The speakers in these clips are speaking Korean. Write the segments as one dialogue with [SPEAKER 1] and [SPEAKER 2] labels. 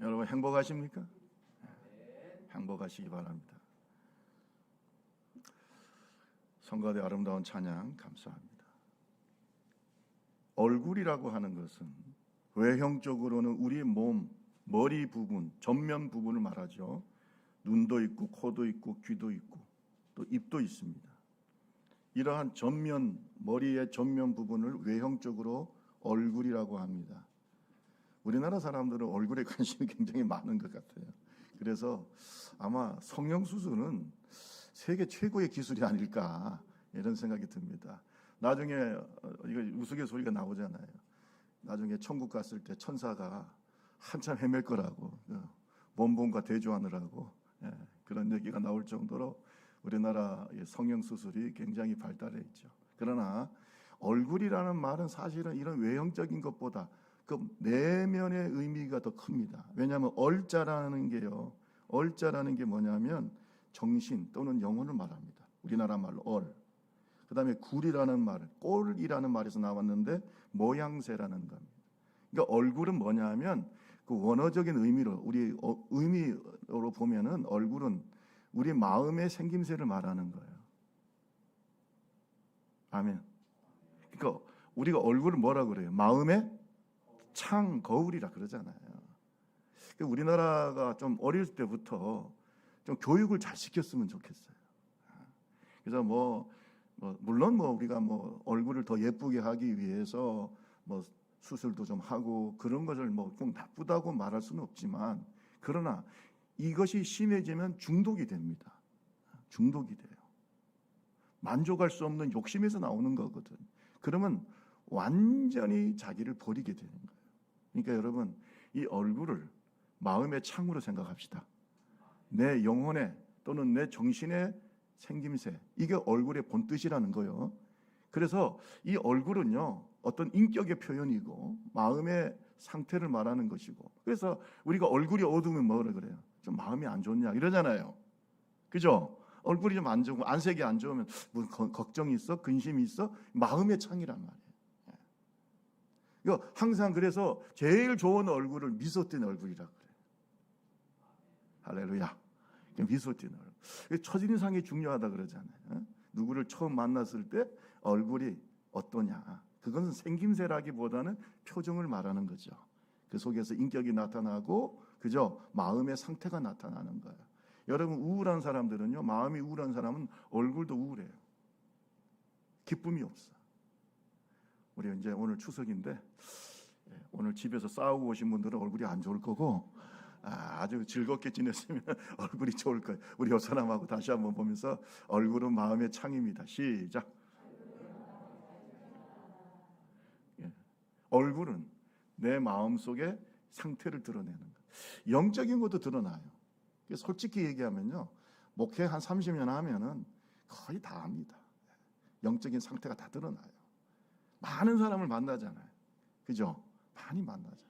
[SPEAKER 1] 여러분 행복하십니까? 행복하시기 바랍니다. 성가대 아름다운 찬양 감사합니다. 얼굴이라고 하는 것은 외형적으로는 우리 몸, 머리 부분, 전면 부분을 말하죠. 눈도 있고 코도 있고 귀도 있고 또 입도 있습니다. 이러한 전면, 머리의 전면 부분을 외형적으로 얼굴이라고 합니다. 우리나라 사람들은 얼굴에 관심이 굉장히 많은 것 같아요. 그래서 아마 성형수술은 세계 최고의 기술이 아닐까 이런 생각이 듭니다. 나중에 이거 우스갯소리가 나오잖아요. 나중에 천국 갔을 때 천사가 한참 헤맬 거라고, 몸본과 대조하느라고, 그런 얘기가 나올 정도로 우리나라 성형수술이 굉장히 발달해 있죠. 그러나 얼굴이라는 말은 사실은 이런 외형적인 것보다 그 내면의 의미가 더 큽니다. 왜냐하면 얼자라는 게 뭐냐면 정신 또는 영혼을 말합니다. 우리나라 말로 얼. 그 다음에 굴이라는 말, 꼴이라는 말에서 나왔는데 모양새라는 겁니다. 그러니까 얼굴은 뭐냐면 그 원어적인 의미로, 우리 의미로 보면은 얼굴은 우리 마음의 생김새를 말하는 거예요. 아멘. 그러니까 우리가 얼굴을 뭐라 그래요? 마음의 창, 거울이라 그러잖아요. 그러니까 우리나라가 좀 어릴 때부터 좀 교육을 잘 시켰으면 좋겠어요. 그래서 물론 우리가 얼굴을 더 예쁘게 하기 위해서 수술도 좀 하고 그런 것을 꼭 나쁘다고 말할 수는 없지만, 그러나 이것이 심해지면 중독이 됩니다. 중독이 돼요. 만족할 수 없는 욕심에서 나오는 거거든. 그러면 완전히 자기를 버리게 되는 거예요. 그러니까 여러분, 이 얼굴을 마음의 창으로 생각합시다. 내 영혼의 또는 내 정신의 생김새, 이게 얼굴의 본뜻이라는 거예요. 그래서 이 얼굴은요, 어떤 인격의 표현이고 마음의 상태를 말하는 것이고, 그래서 우리가 얼굴이 어두우면 뭐라 그래요? 좀 마음이 안 좋냐 이러잖아요. 그죠? 얼굴이 좀 안 좋고 안색이 안 좋으면 무슨 걱정이 있어? 근심이 있어? 마음의 창이란 말이에요. 이거 항상 그래서 제일 좋은 얼굴을 미소 띤 얼굴이라고 그래요. 할렐루야. 미소 띤 얼굴. 첫인상이 중요하다 그러잖아요. 누구를 처음 만났을 때 얼굴이 어떠냐, 그것은 생김새라기보다는 표정을 말하는 거죠. 그 속에서 인격이 나타나고, 그죠? 마음의 상태가 나타나는 거예요. 여러분, 우울한 사람들은요, 마음이 우울한 사람은 얼굴도 우울해요. 기쁨이 없어. 우리 이제 오늘 추석인데 오늘 집에서 싸우고 오신 분들은 얼굴이 안 좋을 거고, 아주 즐겁게 지냈으면 얼굴이 좋을 거예요. 우리 옆 사람하고 다시 한번 보면서 얼굴은 마음의 창입니다. 시작. 얼굴은 내 마음속의 상태를 드러내는 거예요. 영적인 것도 드러나요. 솔직히 얘기하면요, 목회 한 30년 하면은 거의 다 압니다. 영적인 상태가 다 드러나요. 많은 사람을 만나잖아요. 그죠? 많이 만나죠.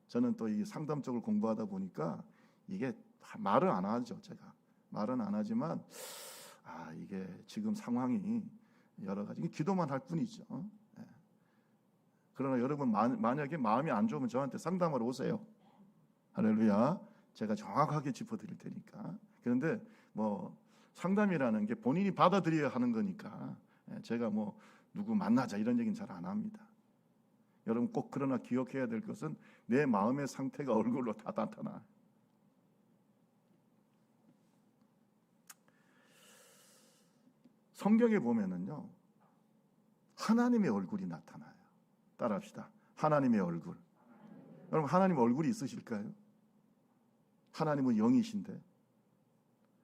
[SPEAKER 1] 저는 또 이 상담 쪽을 공부하다 보니까 이게 말은 안 하죠. 제가 말은 안 하지만 이게 지금 상황이 여러 가지, 기도만 할 뿐이죠. 그러나 여러분, 만약에 마음이 안 좋으면 저한테 상담하러 오세요. 할렐루야. 제가 정확하게 짚어드릴 테니까. 그런데 상담이라는 게 본인이 받아들여야 하는 거니까 제가 누구 만나자 이런 얘기는 잘 안 합니다. 여러분 꼭 그러나 기억해야 될 것은 내 마음의 상태가 얼굴로 다 나타나요. 성경에 보면은요, 하나님의 얼굴이 나타나요. 따라합시다. 하나님의 얼굴. 여러분, 하나님 얼굴이 있으실까요? 하나님은 영이신데.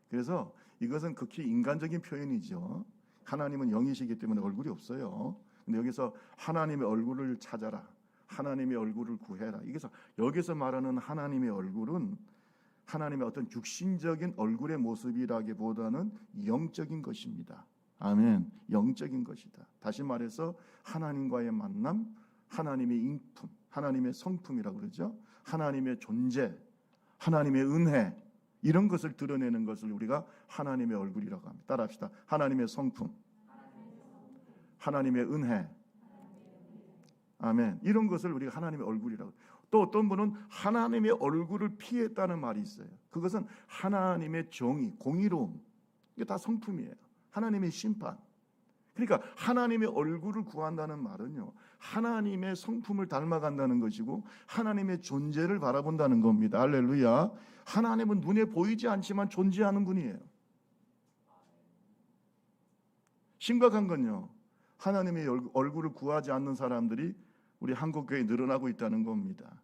[SPEAKER 1] 그래서 이것은 극히 인간적인 표현이죠. 하나님은 영이시기 때문에 얼굴이 없어요. 근데 여기서 하나님의 얼굴을 찾아라, 하나님의 얼굴을 구해라, 여기서 말하는 하나님의 얼굴은 하나님의 어떤 육신적인 얼굴의 모습이라기보다는 영적인 것입니다. 아멘. 영적인 것이다. 다시 말해서 하나님과의 만남, 하나님의 인품, 하나님의 성품이라고 그러죠. 하나님의 존재, 하나님의 은혜, 이런 것을 드러내는 것을 우리가 하나님의 얼굴이라고 합니다. 따라합시다. 하나님의 성품, 하나님의 은혜, 아멘. 이런 것을 우리가 하나님의 얼굴이라고. 또 어떤 분은 하나님의 얼굴을 피했다는 말이 있어요. 그것은 하나님의 정의, 공의로움, 이게 다 성품이에요. 하나님의 심판. 그러니까 하나님의 얼굴을 구한다는 말은요, 하나님의 성품을 닮아간다는 것이고 하나님의 존재를 바라본다는 겁니다. 할렐루야. 하나님은 눈에 보이지 않지만 존재하는 분이에요. 심각한 건요, 하나님의 얼굴을 구하지 않는 사람들이 우리 한국교회에 늘어나고 있다는 겁니다.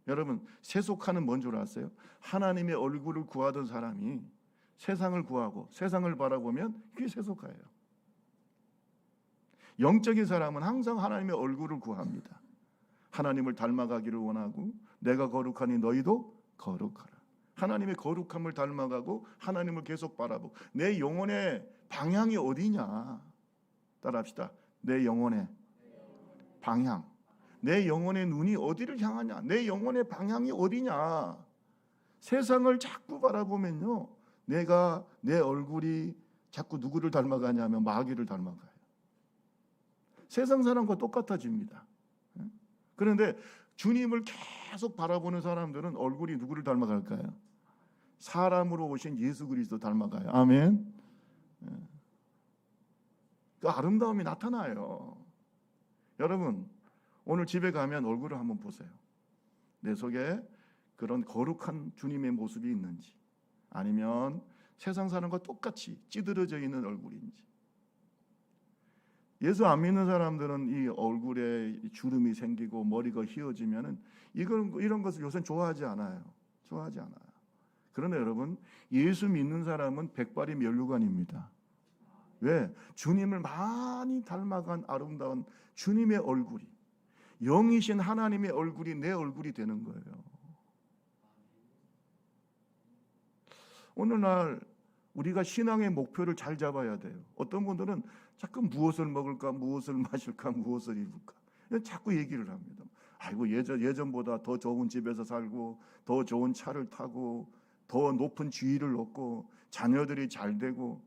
[SPEAKER 1] 여러분, 세속화는 뭔 줄 아세요? 하나님의 얼굴을 구하던 사람이 세상을 구하고 세상을 바라보면 그게 세속화예요. 영적인 사람은 항상 하나님의 얼굴을 구합니다. 하나님을 닮아가기를 원하고 내가 거룩하니 너희도 거룩하라. 하나님의 거룩함을 닮아가고 하나님을 계속 바라보고 내 영혼의 방향이 어디냐? 따라합시다. 내 영혼의 방향. 내 영혼의 눈이 어디를 향하냐? 내 영혼의 방향이 어디냐? 세상을 자꾸 바라보면요, 내가 내 얼굴이 자꾸 누구를 닮아가냐면 마귀를 닮아가요. 세상 사람과 똑같아집니다. 그런데 주님을 계속 바라보는 사람들은 얼굴이 누구를 닮아갈까요? 사람으로 오신 예수 그리스도 닮아가요. 아멘. 그 아름다움이 나타나요. 여러분, 오늘 집에 가면 얼굴을 한번 보세요. 내 속에 그런 거룩한 주님의 모습이 있는지, 아니면 세상 사람과 똑같이 찌들어져 있는 얼굴인지. 예수 안 믿는 사람들은 이 얼굴에 주름이 생기고 머리가 휘어지면은 이런 것을 요새 좋아하지 않아요. 좋아하지 않아요. 그런데 여러분, 예수 믿는 사람은 백발이 면류관입니다. 왜? 주님을 많이 닮아간 아름다운 주님의 얼굴이, 영이신 하나님의 얼굴이 내 얼굴이 되는 거예요. 오늘날 우리가 신앙의 목표를 잘 잡아야 돼요. 어떤 분들은 자꾸 무엇을 먹을까, 무엇을 마실까, 무엇을 입을까 자꾸 얘기를 합니다. 아이고, 예전보다 더 좋은 집에서 살고 더 좋은 차를 타고 더 높은 지위를 얻고 자녀들이 잘 되고,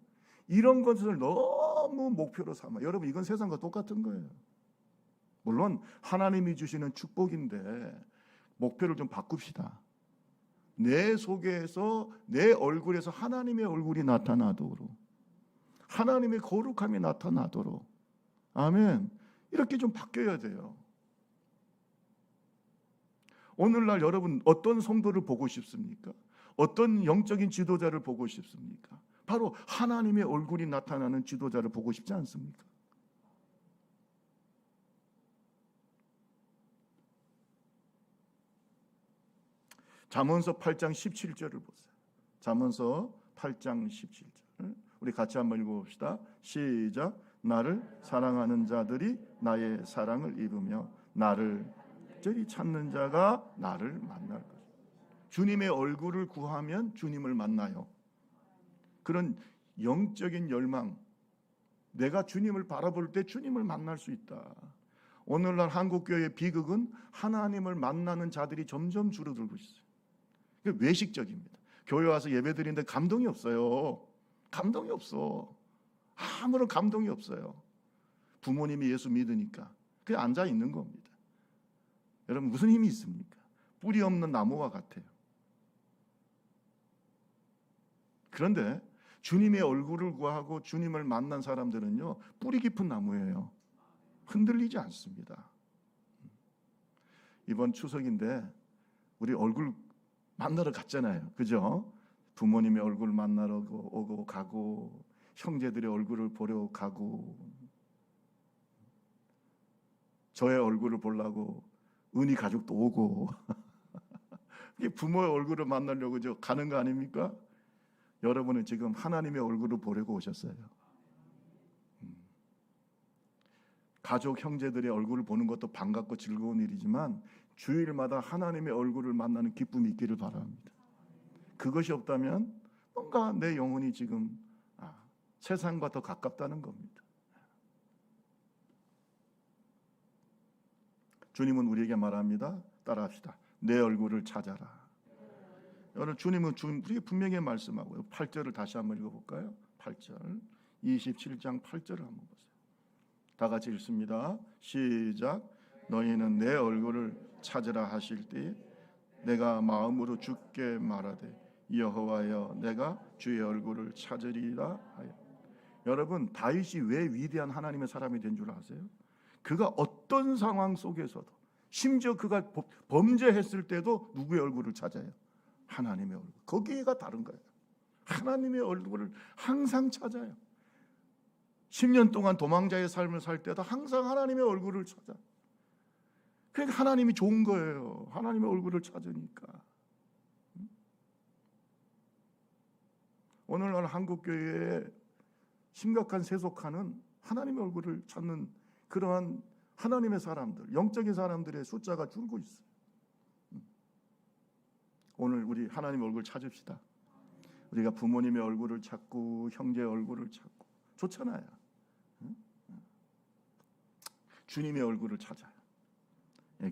[SPEAKER 1] 이런 것을 너무 목표로 삼아. 여러분, 이건 세상과 똑같은 거예요. 물론 하나님이 주시는 축복인데 목표를 좀 바꿉시다. 내 속에서, 내 얼굴에서 하나님의 얼굴이 나타나도록, 하나님의 거룩함이 나타나도록, 아멘, 이렇게 좀 바뀌어야 돼요. 오늘날 여러분 어떤 성도를 보고 싶습니까? 어떤 영적인 지도자를 보고 싶습니까? 바로 하나님의 얼굴이 나타나는 지도자를 보고 싶지 않습니까? 잠언서 8장 17절을 보세요. 잠언서 8장 17절. 우리 같이 한번 읽어봅시다. 시작. 나를 사랑하는 자들이 나의 사랑을 입으며 나를 적절히 찾는 자가 나를 만날 것이다. 주님의 얼굴을 구하면 주님을 만나요. 그런 영적인 열망, 내가 주님을 바라볼 때 주님을 만날 수 있다. 오늘날 한국교회의 비극은 하나님을 만나는 자들이 점점 줄어들고 있어요. 외식적입니다. 교회 와서 예배드리는데 감동이 없어요. 감동이 없어. 아무런 감동이 없어요. 부모님이 예수 믿으니까 그냥 앉아 있는 겁니다. 여러분, 무슨 힘이 있습니까? 뿌리 없는 나무와 같아요. 그런데 주님의 얼굴을 구하고 주님을 만난 사람들은요, 뿌리 깊은 나무예요. 흔들리지 않습니다. 이번 추석인데 우리 얼굴 만나러 갔잖아요. 그죠? 부모님의 얼굴 만나러 오고 가고, 형제들의 얼굴을 보러 가고, 저의 얼굴을 보려고 은희 가족도 오고 부모의 얼굴을 만나려고 가는 거 아닙니까? 여러분은 지금 하나님의 얼굴을 보려고 오셨어요. 가족 형제들의 얼굴을 보는 것도 반갑고 즐거운 일이지만 주일마다 하나님의 얼굴을 만나는 기쁨이 있기를 바랍니다. 그것이 없다면 뭔가 내 영혼이 지금 세상과 더 가깝다는 겁니다. 주님은 우리에게 말합니다. 따라합시다. 내 얼굴을 찾아라. 여러분, 주님은 우리에게 분명히 말씀하고요. 8절을 다시 한번 읽어볼까요? 8절, 27장 8절을 한번 보세요. 다 같이 읽습니다. 시작. 너희는 내 얼굴을 찾으라 하실 때에 내가 마음으로 주께 말하되 여호와여 내가 주의 얼굴을 찾으리라 하여. 여러분, 다윗이 왜 위대한 하나님의 사람이 된 줄 아세요? 그가 어떤 상황 속에서도, 심지어 그가 범죄했을 때도 누구의 얼굴을 찾아요? 하나님의 얼굴. 거기가 다른 거예요. 하나님의 얼굴을 항상 찾아요. 10년 동안 도망자의 삶을 살 때도 항상 하나님의 얼굴을 찾아. 그러니까 하나님이 좋은 거예요. 하나님의 얼굴을 찾으니까. 오늘날 한국교회에 심각한 세속화는 하나님의 얼굴을 찾는 그러한 하나님의 사람들, 영적인 사람들의 숫자가 줄고 있어요. 오늘 우리 하나님의 얼굴 찾읍시다. 우리가 부모님의 얼굴을 찾고 형제의 얼굴을 찾고 좋잖아요. 주님의 얼굴을 찾아요.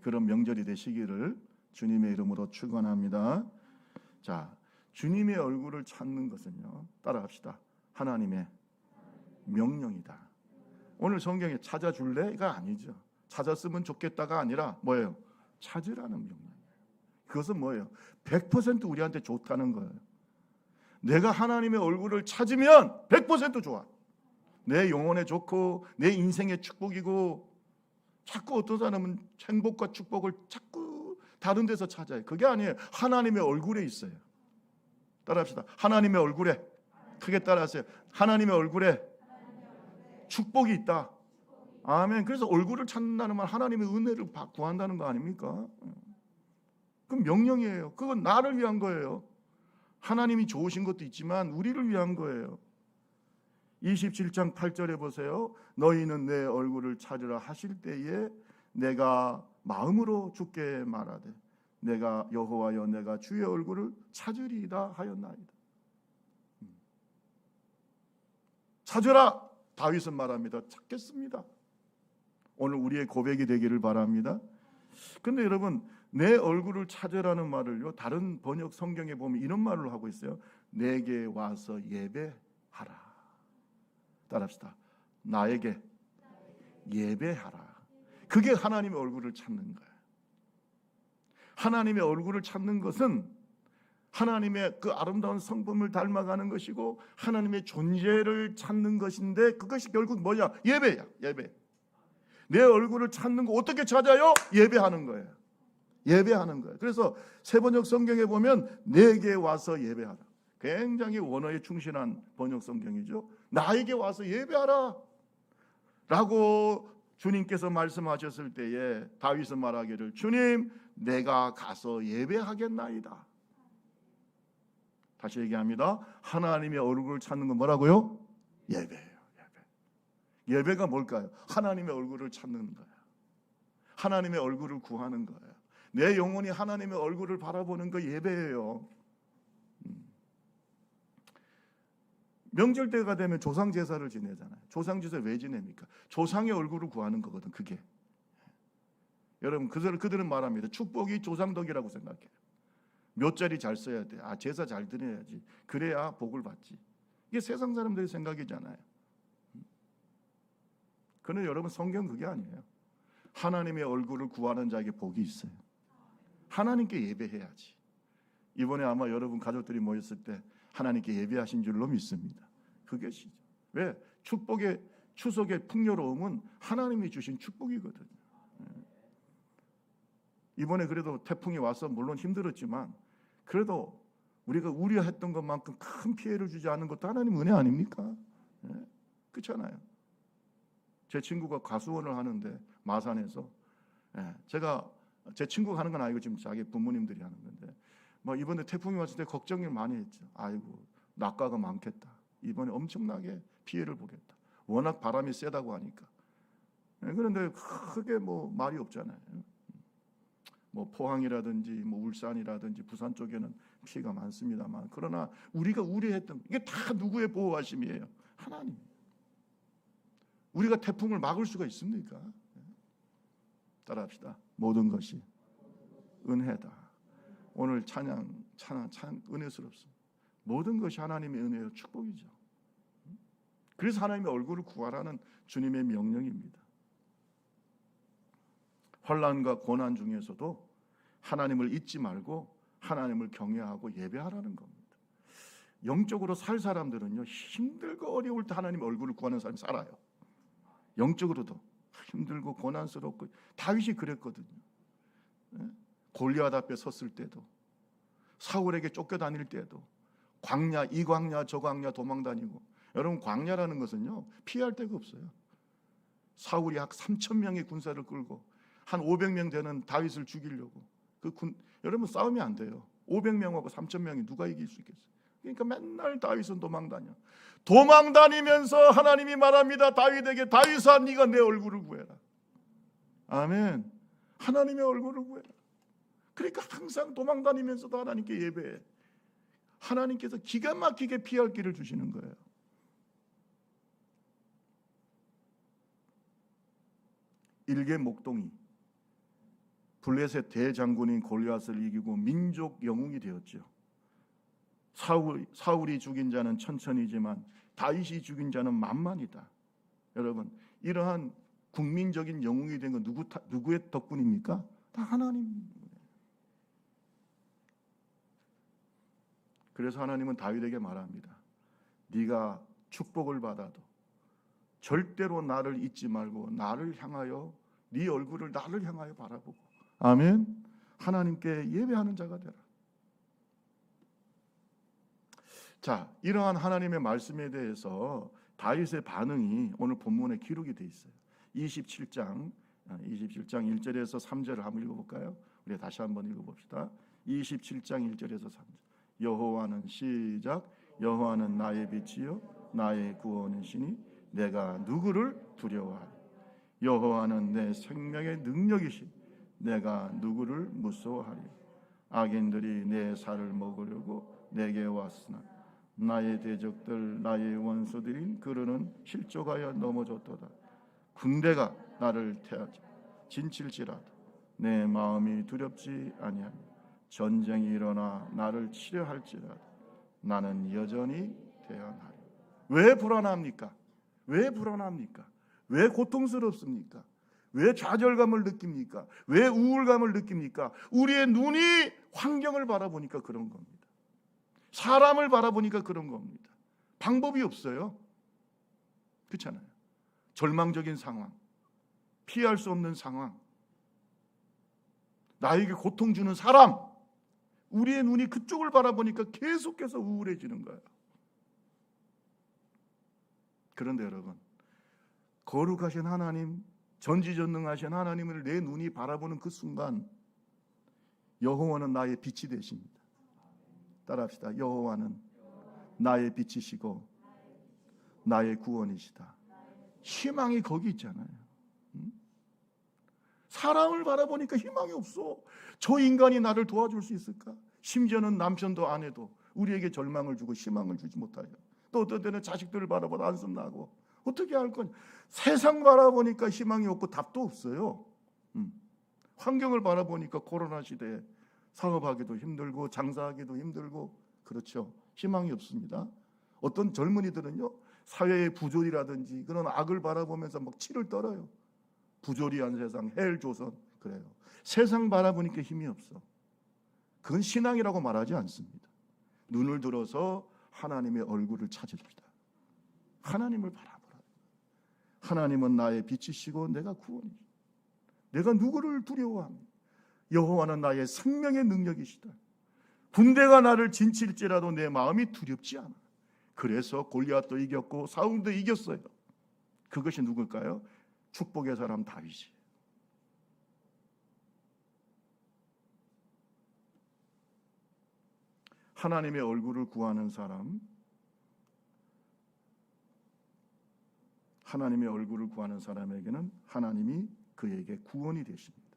[SPEAKER 1] 그런 명절이 되시기를 주님의 이름으로 축원합니다. 자, 주님의 얼굴을 찾는 것은요, 따라합시다. 하나님의 명령이다. 오늘 성경에 찾아줄래가 아니죠. 찾았으면 좋겠다가 아니라 뭐예요? 찾으라는 명령이에요. 그것은 뭐예요? 100% 우리한테 좋다는 거예요. 내가 하나님의 얼굴을 찾으면 100% 좋아. 내 영혼에 좋고 내 인생의 축복이고, 자꾸 어떤 사람은 행복과 축복을 자꾸 다른 데서 찾아요. 그게 아니에요. 하나님의 얼굴에 있어요. 따라합시다. 하나님의 얼굴에, 크게 따라하세요. 하나님의 얼굴에 축복이 있다. 아멘. 그래서 얼굴을 찾는다는 말, 하나님의 은혜를 구한다는 거 아닙니까? 그건 명령이에요. 그건 나를 위한 거예요. 하나님이 좋으신 것도 있지만 우리를 위한 거예요. 27장 8절에 보세요. 너희는 내 얼굴을 찾으라 하실 때에 내가 마음으로 주께 말하되 내가 여호와여 내가 주의 얼굴을 찾으리이다 하였나이다. 찾으라. 다윗은 말합니다. 찾겠습니다. 오늘 우리의 고백이 되기를 바랍니다. 근데 여러분, 내 얼굴을 찾으라는 말을요, 다른 번역 성경에 보면 이런 말을 하고 있어요. 내게 와서 예배하라. 따라합시다. 나에게 예배하라. 그게 하나님의 얼굴을 찾는 거예요. 하나님의 얼굴을 찾는 것은 하나님의 그 아름다운 성품을 닮아가는 것이고 하나님의 존재를 찾는 것인데, 그것이 결국 뭐냐? 예배야. 예배. 내 얼굴을 찾는 거 어떻게 찾아요? 예배하는 거예요. 예배하는 거예요. 그래서 세번역 성경에 보면 내게 와서 예배하라. 굉장히 원어에 충실한 번역 성경이죠. 나에게 와서 예배하라 라고 주님께서 말씀하셨을 때에 다윗은 말하기를 주님 내가 가서 예배하겠나이다. 다시 얘기합니다. 하나님의 얼굴을 찾는 건 뭐라고요? 예배예요. 예배. 예배가 뭘까요? 하나님의 얼굴을 찾는 거예요. 하나님의 얼굴을 구하는 거예요. 내 영혼이 하나님의 얼굴을 바라보는 거 예배예요. 명절 때가 되면 조상 제사를 지내잖아요. 조상 제사 왜 지냅니까? 조상의 얼굴을 구하는 거거든. 그게. 여러분, 그들은 말합니다. 축복이 조상 덕이라고 생각해요. 몇 자리 잘 써야 돼. 제사 잘 드려야지. 그래야 복을 받지. 이게 세상 사람들의 생각이잖아요. 그런데 여러분, 성경 그게 아니에요. 하나님의 얼굴을 구하는 자에게 복이 있어요. 하나님께 예배해야지. 이번에 아마 여러분 가족들이 모였을 때 하나님께 예배하신 줄로 믿습니다. 그것이죠. 왜? 축복의 추석의 풍요로움은 하나님이 주신 축복이거든요. 이번에 그래도 태풍이 와서 물론 힘들었지만 그래도 우리가 우려했던 것만큼 큰 피해를 주지 않은 것도 하나님 은혜 아닙니까? 그렇잖아요. 제 친구가 가수원을 하는데 마산에서, 제가 제 친구가 하는 건 아니고 지금 자기 부모님들이 하는 건데, 이번에 태풍이 왔을 때 걱정을 많이 했죠. 아이고 낙가가 많겠다. 이번에 엄청나게 피해를 보겠다. 워낙 바람이 세다고 하니까. 그런데 크게 말이 없잖아요. 포항이라든지 울산이라든지 부산 쪽에는 피해가 많습니다만, 그러나 우리가 우려했던 이게 다 누구의 보호하심이에요? 하나님. 우리가 태풍을 막을 수가 있습니까? 따라합시다. 모든 것이 은혜다. 오늘 찬양 은혜스럽습니다. 모든 것이 하나님의 은혜요 축복이죠. 그래서 하나님의 얼굴을 구하라는 주님의 명령입니다. 환난과 고난 중에서도 하나님을 잊지 말고 하나님을 경외하고 예배하라는 겁니다. 영적으로 살 사람들은요, 힘들고 어려울 때 하나님 얼굴을 구하는 사람이 살아요. 영적으로도 힘들고 고난스럽고. 다윗이 그랬거든요. 골리앗 앞에 섰을 때도, 사울에게 쫓겨다닐 때도, 광야, 이 광야 저 광야 도망다니고. 여러분, 광야라는 것은요, 피할 데가 없어요. 사울이 약 3,000명의 군사를 끌고 한 500명 되는 다윗을 죽이려고, 여러분, 싸움이 안 돼요. 500명하고 3,000명이 누가 이길 수 있겠어요? 그러니까 맨날 다윗은 도망다니면서 하나님이 말합니다. 다윗에게, 다윗아, 네가 내 얼굴을 구해라. 아멘. 하나님의 얼굴을 구해라. 그러니까 항상 도망다니면서도 하나님께 예배해. 하나님께서 기가 막히게 피할 길을 주시는 거예요. 일개 목동이 블레셋 대장군인 골리앗을 이기고 민족 영웅이 되었죠. 사울이 죽인 자는 천천히지만 다윗이 죽인 자는 만만이다. 여러분, 이러한 국민적인 영웅이 된 건 누구의 덕분입니까? 다 하나님. 그래서 하나님은 다윗에게 말합니다. 네가 축복을 받아도 절대로 나를 잊지 말고 나를 향하여, 네 얼굴을 나를 향하여 바라보고, 아멘, 하나님께 예배하는 자가 되라. 자, 이러한 하나님의 말씀에 대해서 다윗의 반응이 오늘 본문에 기록이 되어 있어요. 27장 1절에서 3절을 한번 읽어볼까요? 우리 다시 한번 읽어봅시다. 27장 1절에서 3절. 여호와는, 시작, 여호와는 나의 빛이요 나의 구원이시니 내가 누구를 두려워하리. 여호와는 내 생명의 능력이시니 내가 누구를 무서워하리. 악인들이 내 살을 먹으려고 내게 왔으나 나의 대적들, 나의 원수들인 그르는 실족하여 넘어졌도다. 군대가 나를 진칠지라도 내 마음이 두렵지 아니하니 전쟁이 일어나 나를 치려 할지라도 나는 여전히 대항하리. 왜 불안합니까? 왜 불안합니까? 왜 고통스럽습니까? 왜 좌절감을 느낍니까? 왜 우울감을 느낍니까? 우리의 눈이 환경을 바라보니까 그런 겁니다. 사람을 바라보니까 그런 겁니다. 방법이 없어요. 그렇잖아요. 절망적인 상황, 피할 수 없는 상황, 나에게 고통 주는 사람, 우리의 눈이 그쪽을 바라보니까 계속해서 우울해지는 거예요. 그런데 여러분, 거룩하신 하나님, 전지전능하신 하나님을 내 눈이 바라보는 그 순간 여호와는 나의 빛이 되십니다. 따라합시다. 여호와는 나의 빛이시고 나의 구원이시다. 희망이 거기 있잖아요. 사람을 바라보니까 희망이 없어. 저 인간이 나를 도와줄 수 있을까? 심지어는 남편도 아내도 우리에게 절망을 주고 희망을 주지 못하여, 또 어떤 때는 자식들을 바라보다 한숨 나고, 어떻게 할 거냐. 세상 바라보니까 희망이 없고 답도 없어요. 환경을 바라보니까 코로나 시대에 사업하기도 힘들고 장사하기도 힘들고, 그렇죠. 희망이 없습니다. 어떤 젊은이들은요, 사회의 부조리라든지 그런 악을 바라보면서 막 치를 떨어요. 부조리한 세상, 헬 조선. 그래요. 세상 바라보니까 힘이 없어. 그건 신앙이라고 말하지 않습니다. 눈을 들어서 하나님의 얼굴을 찾읍시다. 하나님을 바라보라. 하나님은 나의 빛이시고 내가 구원이시다. 내가 누구를 두려워합니까? 여호와는 나의 생명의 능력이시다. 군대가 나를 진칠지라도 내 마음이 두렵지 않아. 그래서 골리앗도 이겼고 사울도 이겼어요. 그것이 누굴까요? 축복의 사람 다윗이. 하나님의 얼굴을 구하는 사람, 하나님의 얼굴을 구하는 사람에게는 하나님이 그에게 구원이 되십니다.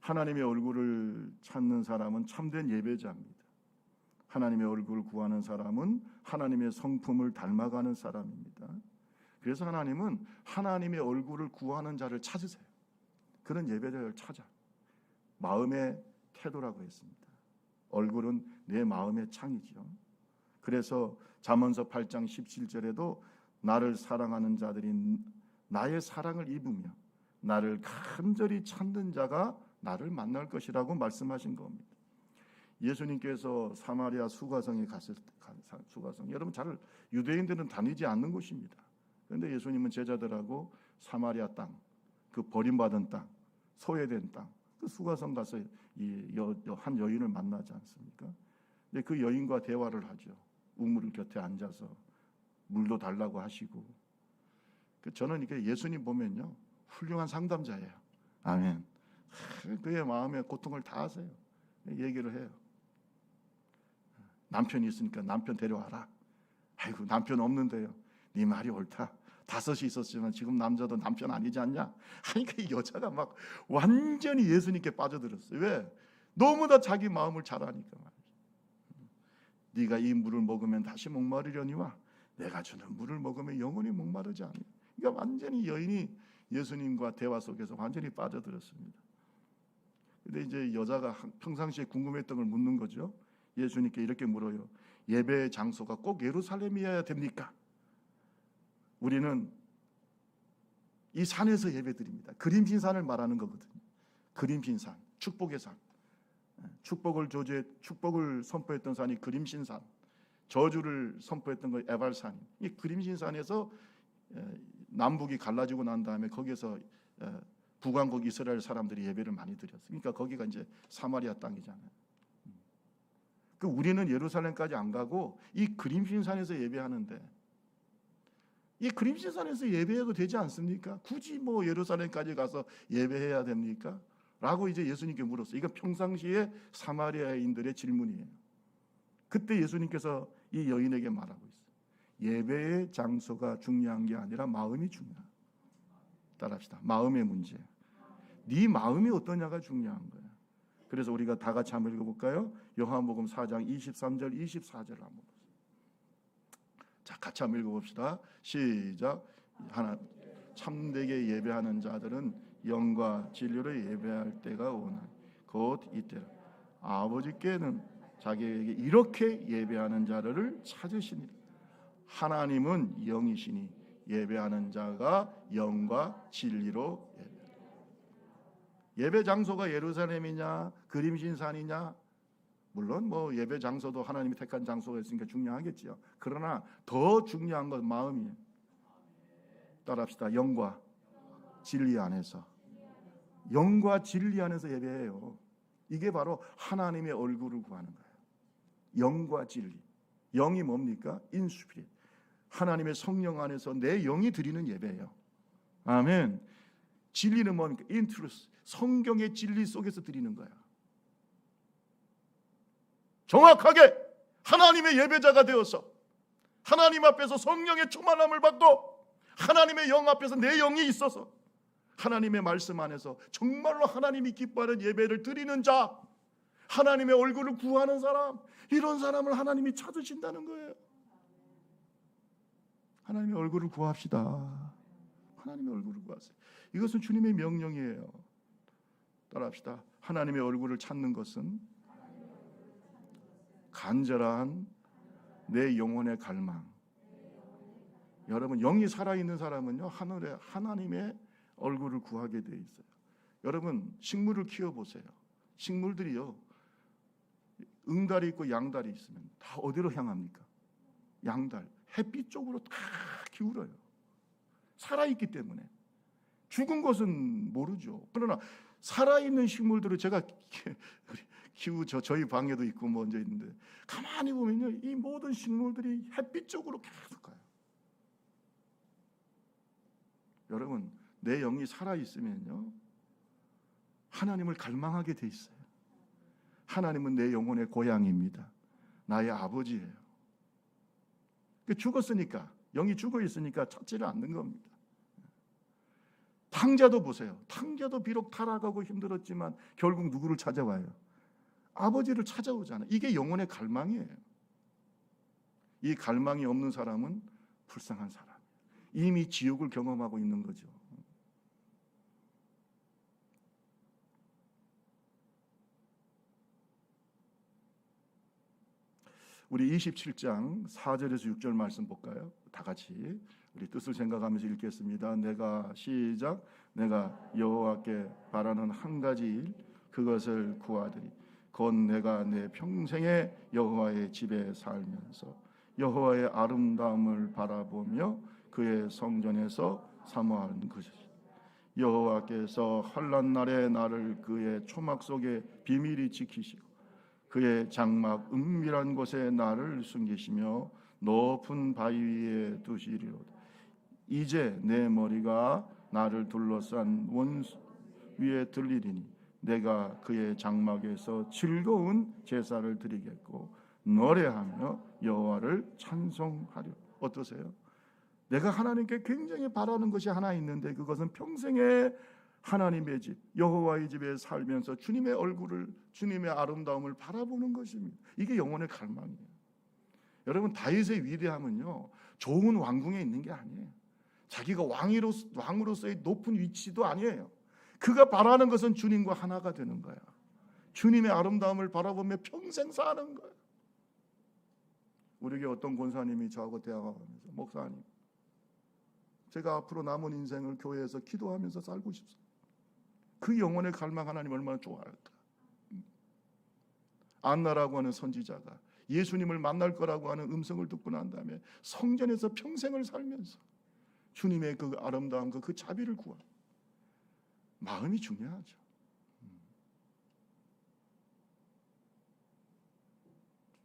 [SPEAKER 1] 하나님의 얼굴을 찾는 사람은 참된 예배자입니다. 하나님의 얼굴을 구하는 사람은 하나님의 성품을 닮아가는 사람입니다. 그래서 하나님은 하나님의 얼굴을 구하는 자를 찾으세요. 그런 예배자를 찾아. 마음의 태도라고 했습니다. 얼굴은 내 마음의 창이죠. 그래서 잠언서 8장 17절에도 나를 사랑하는 자들이 나의 사랑을 입으며 나를 간절히 찾는 자가 나를 만날 것이라고 말씀하신 겁니다. 예수님께서 사마리아 수가성에 갔을 때, 수가성, 여러분 잘 유대인들은 다니지 않는 곳입니다. 그런데 예수님은 제자들하고 사마리아 땅, 그 버림받은 땅, 소외된 땅, 그 수가성 가서 한 여인을 만나지 않습니까? 근데 그 여인과 대화를 하죠. 우물 곁에 앉아서 물도 달라고 하시고. 저는 이게 예수님 보면요, 훌륭한 상담자예요. 아멘. 그의 마음의 고통을 다 아세요. 얘기를 해요. 남편이 있으니까 남편 데려와라. 아이고 남편 없는데요. 네 말이 옳다. 5이 있었지만 지금 남자도 남편 아니지 않냐? 하니까 이 여자가 막 완전히 예수님께 빠져들었어요. 왜? 너무나 자기 마음을 잘 아니까 말이죠. 네가 이 물을 먹으면 다시 목마르려니와 내가 주는 물을 먹으면 영원히 목마르지 않니? 그러니까 완전히 여인이 예수님과 대화 속에서 완전히 빠져들었습니다. 근데 이제 여자가 평상시에 궁금했던 걸 묻는 거죠. 예수님께 이렇게 물어요. 예배의 장소가 꼭 예루살렘이어야 됩니까? 우리는 이 산에서 예배드립니다. 그림신산을 말하는 거거든요. 그림신산, 축복의 산. 축복을 선포했던 산이 그림신산, 저주를 선포했던 거 에발산. 이 그림신산에서 남북이 갈라지고 난 다음에 거기에서 북왕국 이스라엘 사람들이 예배를 많이 드렸어요. 그러니까 거기가 이제 사마리아 땅이잖아요. 우리는 예루살렘까지 안 가고 이 그림신산에서 예배하는데, 이 그림신산에서 예배해도 되지 않습니까? 굳이 뭐 예루살렘까지 가서 예배해야 됩니까? 라고 이제 예수님께 물었어요. 이건 평상시에 사마리아인들의 질문이에요. 그때 예수님께서 이 여인에게 말하고 있어요. 예배의 장소가 중요한 게 아니라 마음이 중요하다. 따라합시다. 마음의 문제. 네 마음이 어떠냐가 중요한 거예요. 그래서 우리가 다 같이 한번 읽어볼까요? 요한복음 4장 23절 24절을 한번 보세요. 자, 같이 한번 읽어봅시다. 시작. 하나, 참되게 예배하는 자들은 영과 진리로 예배할 때가 오나 곧 이때라. 아버지께는 자기에게 이렇게 예배하는 자를 찾으시니라. 하나님은 영이시니 예배하는 자가 영과 진리로 예배 장소가 예루살렘이냐 그림신산이냐, 물론 뭐 예배 장소도 하나님이 택한 장소가 있으니까 중요하겠지요. 그러나 더 중요한 건 마음이에요. 따라합시다. 영과 진리 안에서, 영과 진리 안에서 예배해요. 이게 바로 하나님의 얼굴을 구하는 거예요. 영과 진리. 영이 뭡니까? 인스피릿. 하나님의 성령 안에서 내 영이 드리는 예배예요. 아멘. 진리는 뭡니까? 인트루스. 성경의 진리 속에서 드리는 거야. 정확하게 하나님의 예배자가 되어서 하나님 앞에서 성령의 충만함을 받고 하나님의 영 앞에서 내 영이 있어서 하나님의 말씀 안에서 정말로 하나님이 기뻐하는 예배를 드리는 자, 하나님의 얼굴을 구하는 사람, 이런 사람을 하나님이 찾으신다는 거예요. 하나님의 얼굴을 구합시다. 하나님의 얼굴을 구하세요. 이것은 주님의 명령이에요. 따라합시다. 하나님의 얼굴을 찾는 것은 간절한 내 영혼의 갈망. 여러분, 영이 살아있는 사람은요, 하늘에 하나님의 얼굴을 구하게 돼 있어요. 여러분, 식물을 키워보세요. 식물들이요, 응달이 있고 양달이 있으면 다 어디로 향합니까? 양달, 햇빛 쪽으로 다 기울어요. 살아있기 때문에. 죽은 것은 모르죠. 그러나 살아있는 식물들을 제가 저희 방에도 있고 뭐 얹어 있는데, 가만히 보면요, 이 모든 식물들이 햇빛 쪽으로 계속 가요. 여러분, 내 영이 살아있으면요, 하나님을 갈망하게 돼 있어요. 하나님은 내 영혼의 고향입니다. 나의 아버지예요. 죽었으니까, 영이 죽어 있으니까 찾지를 않는 겁니다. 탕자도 보세요. 탕자도 비록 타락하고 힘들었지만 결국 누구를 찾아와요? 아버지를 찾아오잖아요. 이게 영혼의 갈망이에요. 이 갈망이 없는 사람은 불쌍한 사람이에요. 이미 지옥을 경험하고 있는 거죠. 우리 27장 4절에서 6절 말씀 볼까요? 다 같이 우리 뜻을 생각하면서 읽겠습니다. 내가 시작. 내가 여호와께 바라는 한 가지 일 그것을 구하리니 곧 내가 내 평생에 여호와의 집에 살면서 여호와의 아름다움을 바라보며 그의 성전에서 사모하는 것이다. 여호와께서 환난 날에 나를 그의 초막 속에 비밀히 지키시고 그의 장막 은밀한 곳에 나를 숨기시며 높은 바위 위에 두시리로다. 이제 내 머리가 나를 둘러싼 원수 위에 들리리니 내가 그의 장막에서 즐거운 제사를 드리겠고 노래하며 여호와를 찬송하려. 어떠세요? 내가 하나님께 굉장히 바라는 것이 하나 있는데 그것은 평생에 하나님의 집 여호와의 집에 살면서 주님의 얼굴을 주님의 아름다움을 바라보는 것입니다. 이게 영혼의 갈망이에요. 여러분 다윗의 위대함은요 좋은 왕궁에 있는 게 아니에요. 자기가 왕으로서의 높은 위치도 아니에요. 그가 바라는 것은 주님과 하나가 되는 거야. 주님의 아름다움을 바라보며 평생 사는 거야. 우리에게 어떤 권사님이 저하고 대화하면서 목사님 제가 앞으로 남은 인생을 교회에서 기도하면서 살고 싶습니다. 그 영혼의 갈망 하나님 얼마나 좋아할까. 안나라고 하는 선지자가 예수님을 만날 거라고 하는 음성을 듣고 난 다음에 성전에서 평생을 살면서 주님의 그 아름다움 그 자비를 구하는 마음이 중요하죠.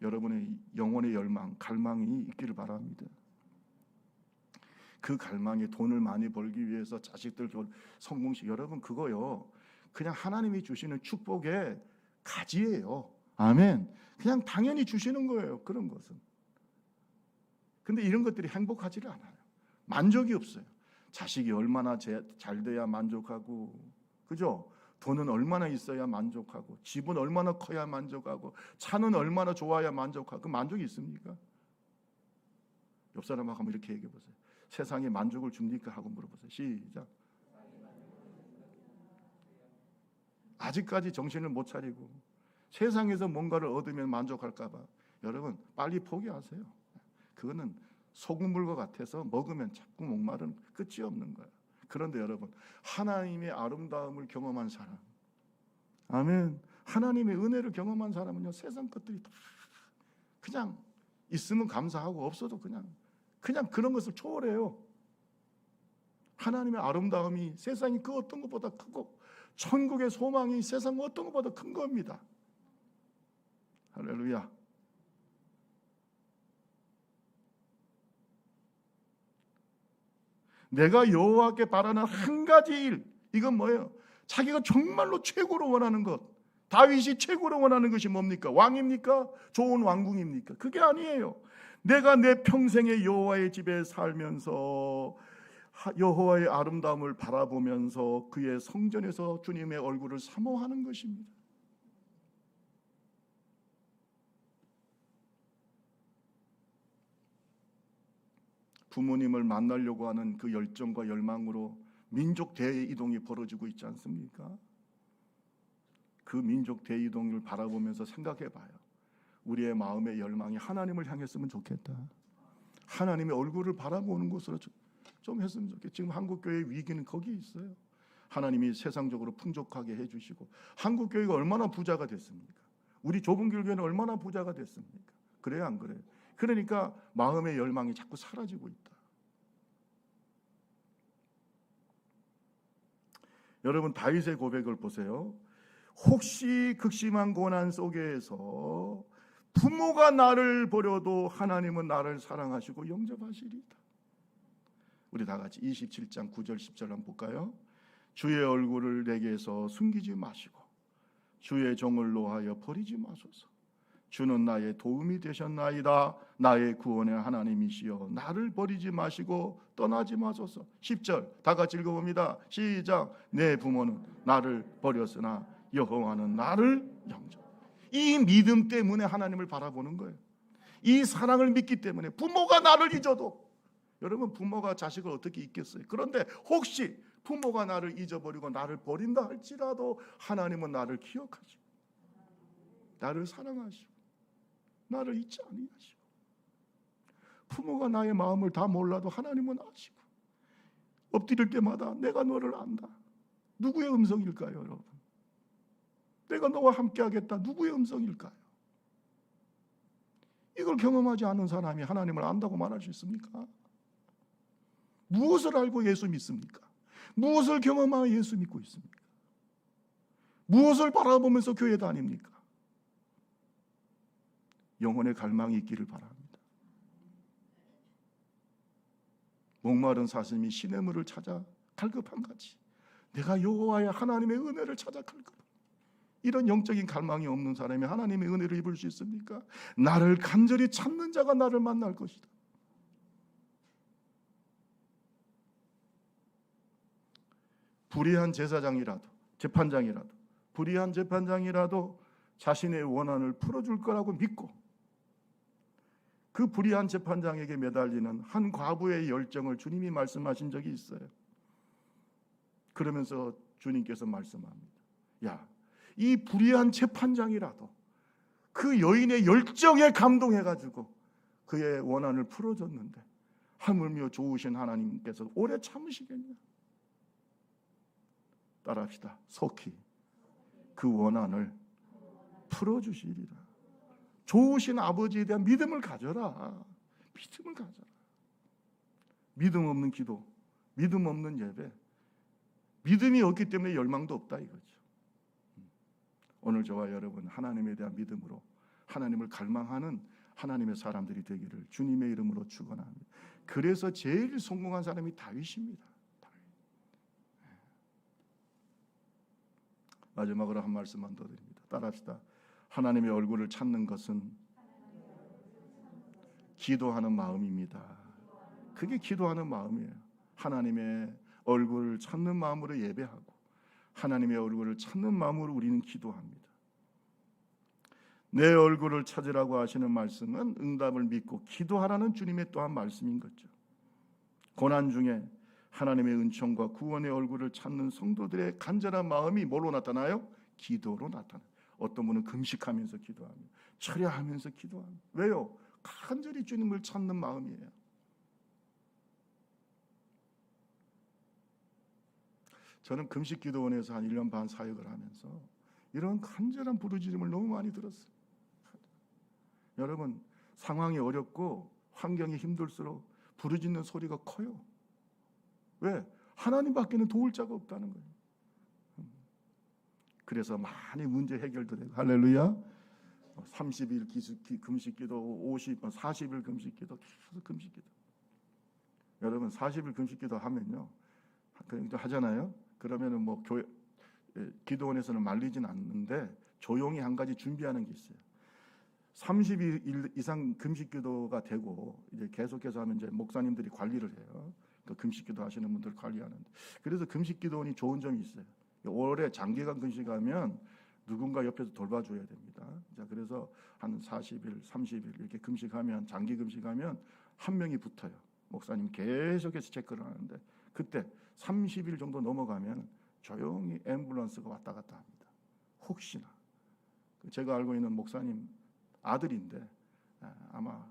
[SPEAKER 1] 여러분의 영혼의 열망, 갈망이 있기를 바랍니다. 그 갈망이 돈을 많이 벌기 위해서 자식들 성공식 여러분 그거요 그냥 하나님이 주시는 축복의 가지예요. 아멘. 그냥 당연히 주시는 거예요. 그런 것은. 근데 이런 것들이 행복하지를 않아요. 만족이 없어요. 자식이 얼마나 잘 돼야 만족하고, 그죠? 돈은 얼마나 있어야 만족하고, 집은 얼마나 커야 만족하고, 차는 얼마나 좋아야 만족하고, 그 만족이 있습니까? 옆 사람하고 한번 이렇게 얘기해 보세요. 세상에 만족을 줍니까? 하고 물어보세요. 시작. 아직까지 정신을 못 차리고 세상에서 뭔가를 얻으면 만족할까 봐 여러분 빨리 포기하세요. 그거는 소금물과 같아서 먹으면 자꾸 목마른 끝이 없는 거예요. 그런데 여러분 하나님의 아름다움을 경험한 사람, 아멘. 하나님의 은혜를 경험한 사람은요 세상 것들이 다 그냥 있으면 감사하고 없어도 그냥 그런 것을 초월해요. 하나님의 아름다움이 세상이 그 어떤 것보다 크고 천국의 소망이 세상 어떤 것보다 큰 겁니다. 할렐루야. 내가 여호와께 바라는 한 가지 일, 이건 뭐예요? 자기가 정말로 최고로 원하는 것. 다윗이 최고로 원하는 것이 뭡니까? 왕입니까? 좋은 왕궁입니까? 그게 아니에요. 내가 내 평생에 여호와의 집에 살면서 여호와의 아름다움을 바라보면서 그의 성전에서 주님의 얼굴을 사모하는 것입니다. 부모님을 만나려고 하는 그 열정과 열망으로 민족 대이동이 벌어지고 있지 않습니까? 그 민족 대이동을 바라보면서 생각해 봐요. 우리의 마음의 열망이 하나님을 향했으면 좋겠다. 하나님의 얼굴을 바라보는 것으로 좀 했으면 좋겠다. 지금 한국교회의 위기는 거기에 있어요. 하나님이 세상적으로 풍족하게 해주시고 한국교회가 얼마나 부자가 됐습니까? 우리 좁은 교회는 얼마나 부자가 됐습니까? 그래요 안 그래요? 그러니까 마음의 열망이 자꾸 사라지고 있다. 여러분 다윗의 고백을 보세요. 혹시 극심한 고난 속에서 부모가 나를 버려도 하나님은 나를 사랑하시고 영접하시리다. 우리 다 같이 27장 9절 10절 한번 볼까요? 주의 얼굴을 내게서 숨기지 마시고 주의 종을 노하여 버리지 마소서. 주는 나의 도움이 되셨나이다. 나의 구원의 하나님이시여 나를 버리지 마시고 떠나지 마소서. 10절 다 같이 읽어봅니다. 시작. 내 부모는 나를 버렸으나 여호와는 나를 영접. 이 믿음 때문에 하나님을 바라보는 거예요. 이 사랑을 믿기 때문에 부모가 나를 잊어도, 여러분 부모가 자식을 어떻게 잊겠어요? 그런데 혹시 부모가 나를 잊어버리고 나를 버린다 할지라도 하나님은 나를 기억하시고 나를 사랑하시고 나를 잊지 아니하시고 부모가 나의 마음을 다 몰라도 하나님은 아시고, 엎드릴 때마다 내가 너를 안다. 누구의 음성일까요, 여러분? 내가 너와 함께하겠다. 누구의 음성일까요? 이걸 경험하지 않은 사람이 하나님을 안다고 말할 수 있습니까? 무엇을 알고 예수 믿습니까? 무엇을 경험하여 예수 믿고 있습니까? 무엇을 바라보면서 교회 다닙니까? 영혼의 갈망이 있기를 바랍니다. 목마른 사슴이 시냇물을 찾아 갈급한 같이 내가 여호와의 하나님의 은혜를 찾아 갈급. 이런 영적인 갈망이 없는 사람이 하나님의 은혜를 입을 수 있습니까? 나를 간절히 찾는 자가 나를 만날 것이다. 불의한 제사장이라도, 재판장이라도, 불의한 재판장이라도 자신의 원한을 풀어줄 거라고 믿고 그 불의한 재판장에게 매달리는 한 과부의 열정을 주님이 말씀하신 적이 있어요. 그러면서 주님께서 말씀합니다. 야, 이 불의한 재판장이라도 그 여인의 열정에 감동해가지고 그의 원한을 풀어줬는데 하물며 좋으신 하나님께서 오래 참으시겠냐? 따라합시다. 속히 그 원한을 풀어주시리라. 좋으신 아버지에 대한 믿음을 가져라. 믿음을 가져라. 믿음 없는 기도, 믿음 없는 예배, 믿음이 없기 때문에 열망도 없다 이거죠. 오늘 저와 여러분 하나님에 대한 믿음으로 하나님을 갈망하는 하나님의 사람들이 되기를 주님의 이름으로 축원합니다. 그래서 제일 성공한 사람이 다윗입니다. 마지막으로 한 말씀만 더 드립니다. 따라합시다. 하나님의 얼굴을 찾는 것은 기도하는 마음입니다. 그게 기도하는 마음이에요. 하나님의 얼굴을 찾는 마음으로 예배하고 하나님의 얼굴을 찾는 마음으로 우리는 기도합니다. 내 얼굴을 찾으라고 하시는 말씀은 응답을 믿고 기도하라는 주님의 또한 말씀인 거죠. 고난 중에 하나님의 은총과 구원의 얼굴을 찾는 성도들의 간절한 마음이 뭘로 나타나요? 기도로 나타나요. 어떤 분은 금식하면서 기도합니다. 철야하면서 기도합니다. 왜요? 간절히 주님을 찾는 마음이에요. 저는 금식기도원에서 한 1년 반 사역을 하면서 이런 간절한 부르짖음을 너무 많이 들었어요. 여러분, 상황이 어렵고 환경이 힘들수록 부르짖는 소리가 커요. 왜? 하나님밖에는 도울 자가 없다는 거예요. 그래서 많이 문제 해결도 되고, 할렐루야. 30일 금식기도, 40일 금식기도, 계속 금식기도. 여러분 40일 금식기도 하면요, 하잖아요. 그러면은 뭐 교회 기도원에서는 말리진 않는데 조용히 한 가지 준비하는 게 있어요. 30일 이상 금식기도가 되고 이제 계속해서 하면 이제 목사님들이 관리를 해요. 그 금식기도 하시는 분들 관리하는데, 그래서 금식기도원이 좋은 점이 있어요. 올해 장기간 금식하면 누군가 옆에서 돌봐줘야 됩니다. 자, 그래서 한 40일, 30일 이렇게 금식하면, 장기 금식하면 한 명이 붙어요. 목사님 계속해서 체크를 하는데, 그때 30일 정도 넘어가면 조용히 앰뷸런스가 왔다 갔다 합니다. 혹시나. 제가 알고 있는 목사님 아들인데 아마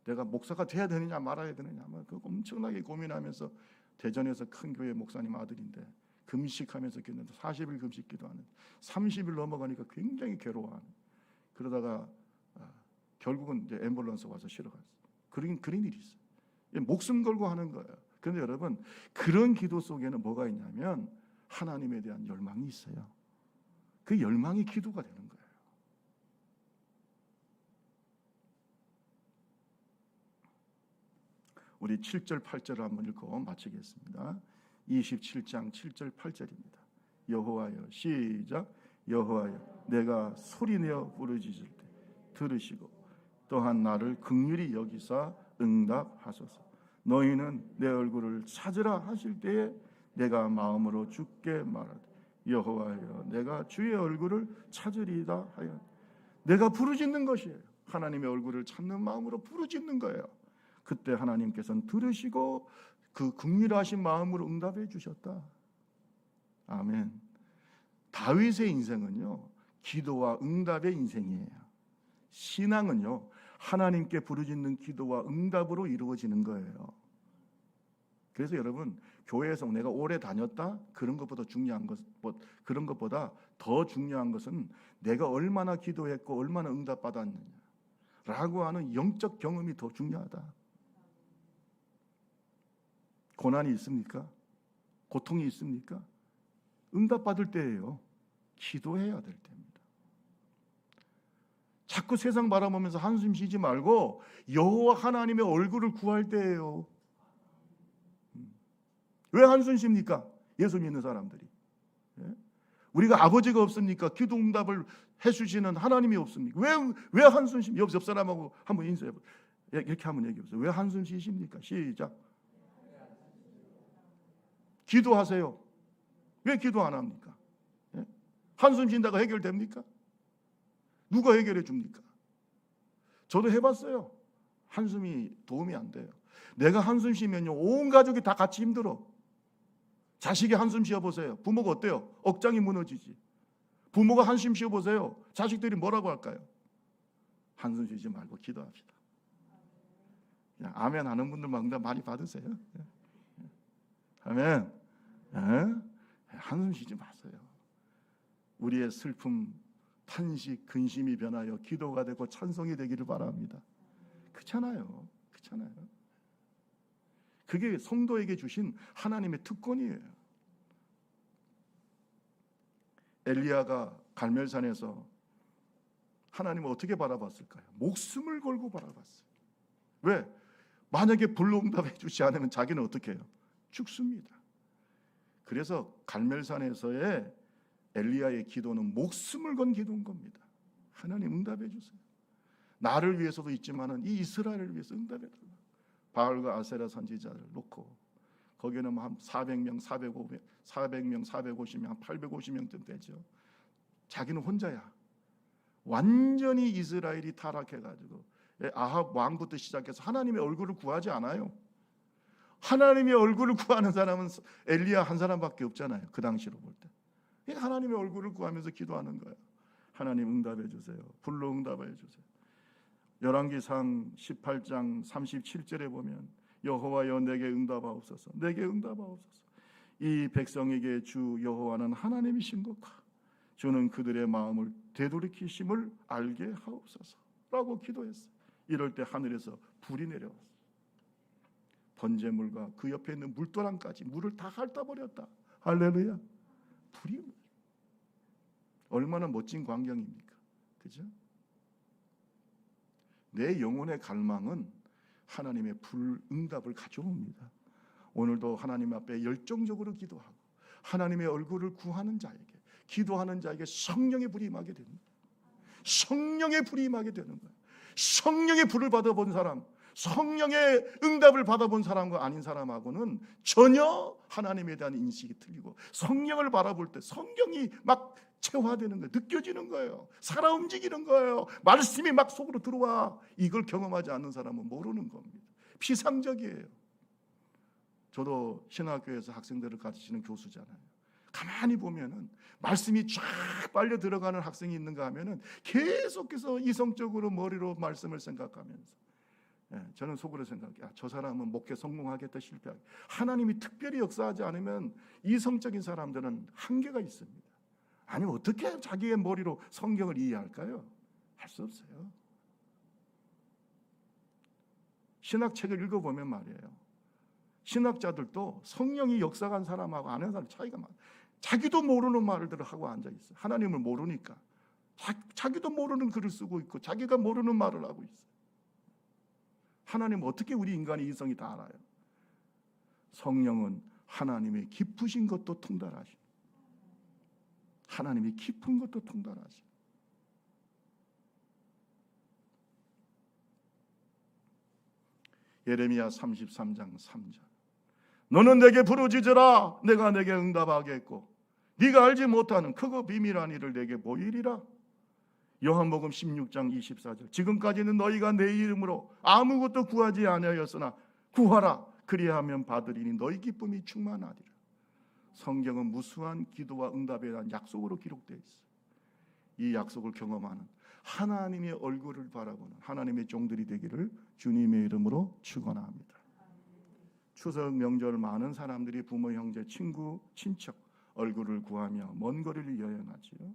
[SPEAKER 1] 내가 목사가 돼야 되느냐 말아야 되느냐 아마 그 엄청나게 고민하면서 대전에서 큰 교회 목사님 아들인데 금식하면서 기도했는데 40일 금식 기도하는데 30일 넘어가니까 굉장히 괴로워하는. 그러다가 결국은 이제 앰뷸런스 와서 실어 갔어요. 그런 일이 있어요. 목숨 걸고 하는 거예요. 그런데 여러분, 그런 기도 속에는 뭐가 있냐면 하나님에 대한 열망이 있어요. 그 열망이 기도가 되는 거예요. 우리 7절 8절을 한번 읽고 마치겠습니다. 27장 7절 8절입니다. 여호와여, 시작. 여호와여, 내가 소리내어 부르짖을 때 들으시고 또한 나를 긍휼히 여기사 응답하소서. 너희는 내 얼굴을 찾으라 하실 때에 내가 마음으로 주께 말하되 여호와여, 내가 주의 얼굴을 찾으리이다 하여. 내가 부르짖는 것이에요. 하나님의 얼굴을 찾는 마음으로 부르짖는 거예요. 그때 하나님께서는 들으시고 그 긍휼하신 마음으로 응답해 주셨다. 아멘. 다윗의 인생은요, 기도와 응답의 인생이에요. 신앙은요, 하나님께 부르짖는 기도와 응답으로 이루어지는 거예요. 그래서 여러분, 교회에서 내가 오래 다녔다 그런 것보다 더 중요한 것은 내가 얼마나 기도했고 얼마나 응답받았느냐라고 하는 영적 경험이 더 중요하다. 고난이 있습니까? 고통이 있습니까? 응답받을 때예요. 기도해야 될 때입니다. 자꾸 세상 바라보면서 한숨 쉬지 말고 여호와 하나님의 얼굴을 구할 때예요. 왜 한숨 쉽니까? 예수 믿는 사람들이. 우리가 아버지가 없습니까? 기도 응답을 해주시는 하나님이 없습니까? 왜 한숨 쉽니까? 옆 사람하고 한번 인사해보세요. 이렇게 한번 얘기해보세요. 왜 한숨 쉬십니까? 시작. 기도하세요. 왜 기도 안 합니까? 한숨 쉰다고 해결됩니까? 누가 해결해 줍니까? 저도 해봤어요. 한숨이 도움이 안 돼요. 내가 한숨 쉬면요 온 가족이 다 같이 힘들어. 자식이 한숨 쉬어보세요. 부모가 어때요? 억장이 무너지지. 부모가 한숨 쉬어보세요. 자식들이 뭐라고 할까요? 한숨 쉬지 말고 기도합시다. 그냥 아멘 하는 분들만 응답 많이 받으세요. 아멘. 한숨 쉬지 마세요. 우리의 슬픔, 탄식, 근심이 변하여 기도가 되고 찬송이 되기를 바랍니다. 그렇잖아요. 그게 성도에게 주신 하나님의 특권이에요. 엘리야가 갈멜산에서 하나님을 어떻게 바라봤을까요? 목숨을 걸고 바라봤어요. 왜? 만약에 불응답해 주지 않으면 자기는 어떻게 해요? 죽습니다. 그래서 갈멜산에서의 엘리야의 기도는 목숨을 건 기도인 겁니다. 하나님 응답해 주세요. 나를 위해서도 있지만은 이 이스라엘을 위해서 응답해 달라. 바알과 아세라 선지자를 놓고 거기는 한 400명, 450명, 한 850명쯤 되죠. 자기는 혼자야. 완전히 이스라엘이 타락해가지고 아합 왕부터 시작해서 하나님의 얼굴을 구하지 않아요. 하나님의 얼굴을 구하는 사람은 엘리야 한 사람밖에 없잖아요. 그 당시로 볼 때. 하나님의 얼굴을 구하면서 기도하는 거예요. 하나님 응답해 주세요. 불로 응답해 주세요. 열왕기상 18장 37절에 보면 여호와여 내게 응답하옵소서. 내게 응답하옵소서. 이 백성에게 주 여호와는 하나님이신 것과 주는 그들의 마음을 되돌이키심을 알게 하옵소서 라고 기도했어요. 이럴 때 하늘에서 불이 내려왔어요. 번제물과 그 옆에 있는 물도랑까지 물을 다 핥아버렸다. 할렐루야. 불이 얼마나 멋진 광경입니까? 그죠? 내 영혼의 갈망은 하나님의 불응답을 가져옵니다. 오늘도 하나님 앞에 열정적으로 기도하고 하나님의 얼굴을 구하는 자에게, 기도하는 자에게 성령의 불이 임하게 됩니다. 성령의 불이 임하게 되는 거예요. 성령의 불을 받아본 사람, 성령의 응답을 받아본 사람과 아닌 사람하고는 전혀 하나님에 대한 인식이 틀리고, 성령을 바라볼 때 성령이 막 체화되는 거예요. 느껴지는 거예요. 살아 움직이는 거예요. 말씀이 막 속으로 들어와. 이걸 경험하지 않는 사람은 모르는 겁니다. 피상적이에요. 저도 신학교에서 학생들을 가르치는 교수잖아요. 가만히 보면은 말씀이 쫙 빨려 들어가는 학생이 있는가 하면은 계속해서 이성적으로 머리로 말씀을 생각하면서, 저는 속으로 생각해요. 저 사람은 목회 성공하겠다, 실패하겠다. 하나님이 특별히 역사하지 않으면 이성적인 사람들은 한계가 있습니다. 아니 어떻게 자기의 머리로 성경을 이해할까요? 할 수 없어요. 신학책을 읽어보면 말이에요, 신학자들도 성령이 역사한 사람하고 안 하는 사람 차이가 많아요. 자기도 모르는 말들을 하고 앉아있어요. 하나님을 모르니까 자기도 모르는 글을 쓰고 있고 자기가 모르는 말을 하고 있어요. 하나님 어떻게 우리 인간의 이성이 다 알아요? 성령은 하나님의 깊으신 것도 통달하시고 하나님이 깊은 것도 통달하시고, 예레미야 33장 3절 너는 내게 부르짖으라 내가 내게 응답하겠고 네가 알지 못하는 크고 비밀한 일을 내게 보이리라. 요한복음 16장 24절 지금까지는 너희가 내 이름으로 아무것도 구하지 아니하였으나 구하라 그리하면 받으리니 너희 기쁨이 충만하리라. 성경은 무수한 기도와 응답에 대한 약속으로 기록되어 있어요. 이 약속을 경험하는 하나님의 얼굴을 바라보는 하나님의 종들이 되기를 주님의 이름으로 축원합니다. 추석 명절 많은 사람들이 부모, 형제, 친구, 친척 얼굴을 구하며 먼 거리를 여행하지요.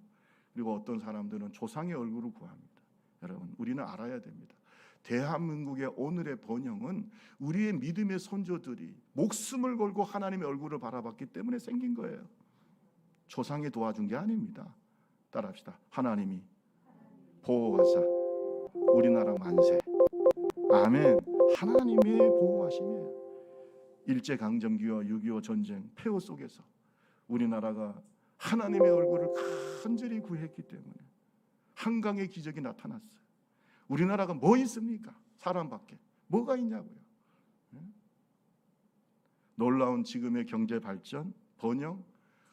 [SPEAKER 1] 그리고 어떤 사람들은 조상의 얼굴을 구합니다. 여러분, 우리는 알아야 됩니다. 대한민국의 오늘의 번영은 우리의 믿음의 선조들이 목숨을 걸고 하나님의 얼굴을 바라봤기 때문에 생긴 거예요. 조상이 도와준 게 아닙니다. 따라합시다. 하나님이 보호하사 우리나라 만세. 아멘. 하나님의 보호하심이에요. 일제강점기와 6.25 전쟁 폐허 속에서 우리나라가 하나님의 얼굴을 간절히 구했기 때문에 한강의 기적이 나타났어요. 우리나라가 뭐 있습니까? 사람밖에. 뭐가 있냐고요. 놀라운 지금의 경제 발전, 번영,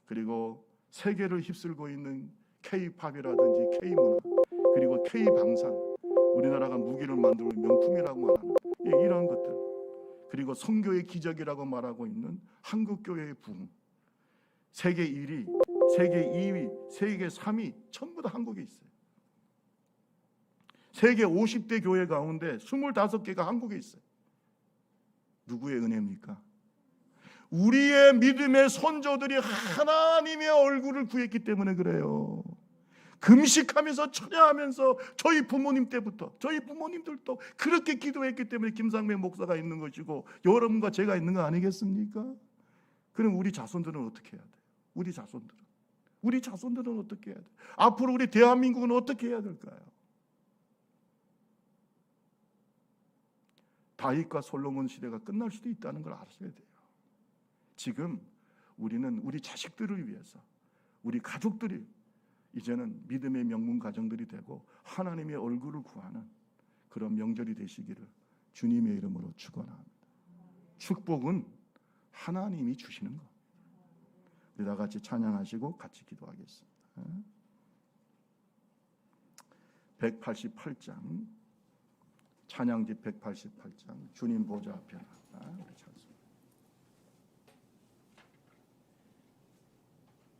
[SPEAKER 1] 그리고 세계를 휩쓸고 있는 K-팝이라든지 K-문화, 그리고 K-방산, 우리나라가 무기를 만들고 명품이라고 말하는 이런 것들, 그리고 선교의 기적이라고 말하고 있는 한국교회의 부흥, 세계 1위, 세계 2위, 세계 3위 전부 다 한국에 있어요. 세계 50대 교회 가운데 25개가 한국에 있어요. 누구의 은혜입니까? 우리의 믿음의 선조들이 하나님의 얼굴을 구했기 때문에 그래요. 금식하면서 찬양하면서 저희 부모님 때부터 저희 부모님들도 그렇게 기도했기 때문에 김상명 목사가 있는 것이고 여러분과 제가 있는 거 아니겠습니까? 그럼 우리 자손들은 어떻게 해야 돼요? 우리 자손들은 어떻게 해야 돼요? 앞으로 우리 대한민국은 어떻게 해야 될까요? 다윗과 솔로몬 시대가 끝날 수도 있다는 걸 아셔야 돼요. 지금 우리는 우리 자식들을 위해서, 우리 가족들이 이제는 믿음의 명문 가정들이 되고 하나님의 얼굴을 구하는 그런 명절이 되시기를 주님의 이름으로 축원합니다. 축복은 하나님이 주시는 것. 우리 다 같이 찬양하시고 같이 기도하겠습니다. 188장 찬양집 188장 주님 보좌 앞에 나가 우리 찬양.